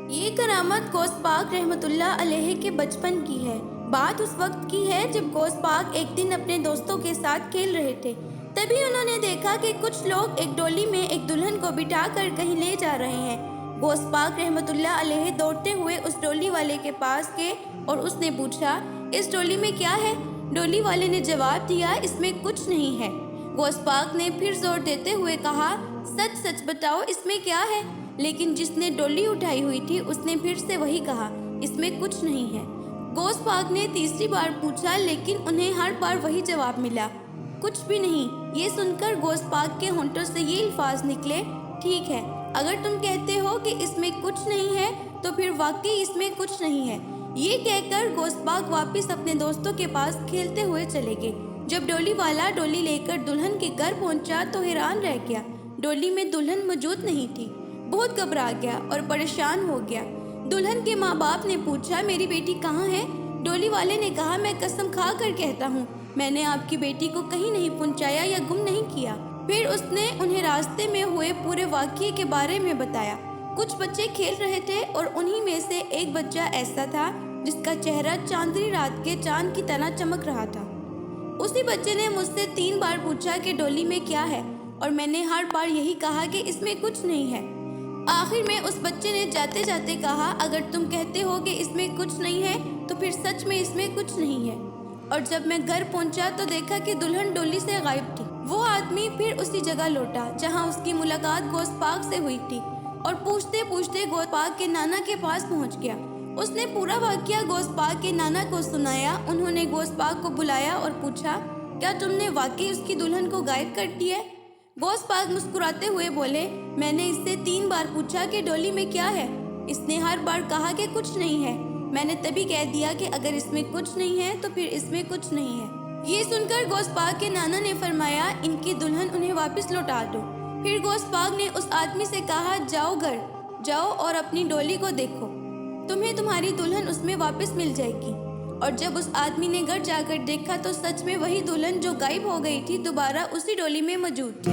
یہ کرامت غوث پاک رحمت اللہ علیہ کے بچپن کی ہے۔ بات اس وقت کی ہے جب غوث پاک ایک دن اپنے دوستوں کے ساتھ کھیل رہے تھے۔ تبھی انہوں نے دیکھا کہ کچھ لوگ ایک ڈولی میں ایک دلہن کو بٹھا کر کہیں لے جا رہے ہیں۔ غوث پاک رحمت اللہ علیہ دوڑتے ہوئے اس ڈولی والے کے پاس گئے اور اس نے پوچھا، اس ڈولی میں کیا ہے؟ ڈولی والے نے جواب دیا، اس میں کچھ نہیں ہے۔ غوث پاک نے پھر زور دیتے ہوئے کہا، سچ سچ بتاؤ اس میں کیا ہے؟ لیکن جس نے ڈولی اٹھائی ہوئی تھی اس نے پھر سے وہی کہا، اس میں کچھ نہیں ہے۔ غوث پاک نے تیسری بار پوچھا لیکن انہیں ہر بار وہی جواب ملا، کچھ بھی نہیں۔ یہ سن کر غوث پاک کے ہونٹوں سے یہ الفاظ نکلے، ٹھیک ہے، اگر تم کہتے ہو کہ اس میں کچھ نہیں ہے تو پھر واقعی اس میں کچھ نہیں ہے۔ یہ کہہ کر غوث پاک واپس اپنے دوستوں کے پاس کھیلتے ہوئے چلے گئے۔ جب ڈولی والا ڈولی لے کر دلہن کے گھر پہنچا تو حیران رہ گیا، ڈولی میں دلہن موجود نہیں تھی۔ بہت گھبرا گیا اور پریشان ہو گیا۔ دلہن کے ماں باپ نے پوچھا، میری بیٹی کہاں ہے؟ ڈولی والے نے کہا، میں قسم کھا کر کہتا ہوں، میں نے آپ کی بیٹی کو کہیں نہیں پہنچایا یا گم نہیں کیا۔ پھر اس نے انہیں راستے میں ہوئے پورے واقعے کے بارے میں بتایا۔ کچھ بچے کھیل رہے تھے اور انہی میں سے ایک بچہ ایسا تھا جس کا چہرہ چاندنی رات کے چاند کی طرح چمک رہا تھا۔ اسی بچے نے مجھ سے 3 بار پوچھا کہ ڈولی میں کیا ہے، اور میں نے ہر بار یہی کہا کہ اس میں کچھ نہیں ہے۔ آخر میں اس بچے نے جاتے جاتے کہا، اگر تم کہتے ہو کہ اس میں کچھ نہیں ہے تو پھر سچ میں اس میں کچھ نہیں ہے۔ اور جب میں گھر پہنچا تو دیکھا کہ دلہن ڈولی سے غائب تھی۔ وہ آدمی پھر اسی جگہ لوٹا جہاں اس کی ملاقات غوث پاک سے ہوئی تھی اور پوچھتے پوچھتے غوث پاک کے نانا کے پاس پہنچ گیا۔ اس نے پورا واقعہ غوث پاک کے نانا کو سنایا۔ انہوں نے غوث پاک کو بلایا اور پوچھا، کیا تم نے واقعی اس کی دلہن کو غائب کر دیا ہے؟ غوث پاک مسکراتے ہوئے بولے، میں نے اس سے 3 بار پوچھا کہ ڈولی میں کیا ہے، اس نے ہر بار کہا کہ کچھ نہیں ہے۔ میں نے تبھی کہہ دیا کہ اگر اس میں کچھ نہیں ہے تو پھر اس میں کچھ نہیں ہے۔ یہ سن کر غوث پاک کے نانا نے فرمایا، ان کی دلہن انہیں واپس لوٹا دو۔ پھر غوث پاک نے اس آدمی سے کہا، جاؤ گھر جاؤ اور اپنی ڈولی کو دیکھو، تمہیں تمہاری دلہن اس میں واپس مل جائے گی۔ اور جب اس آدمی نے گھر جا کر دیکھا تو سچ میں وہی دلہن جو غائب ہو گئی تھی دوبارہ اسی ڈولی میں موجود تھی۔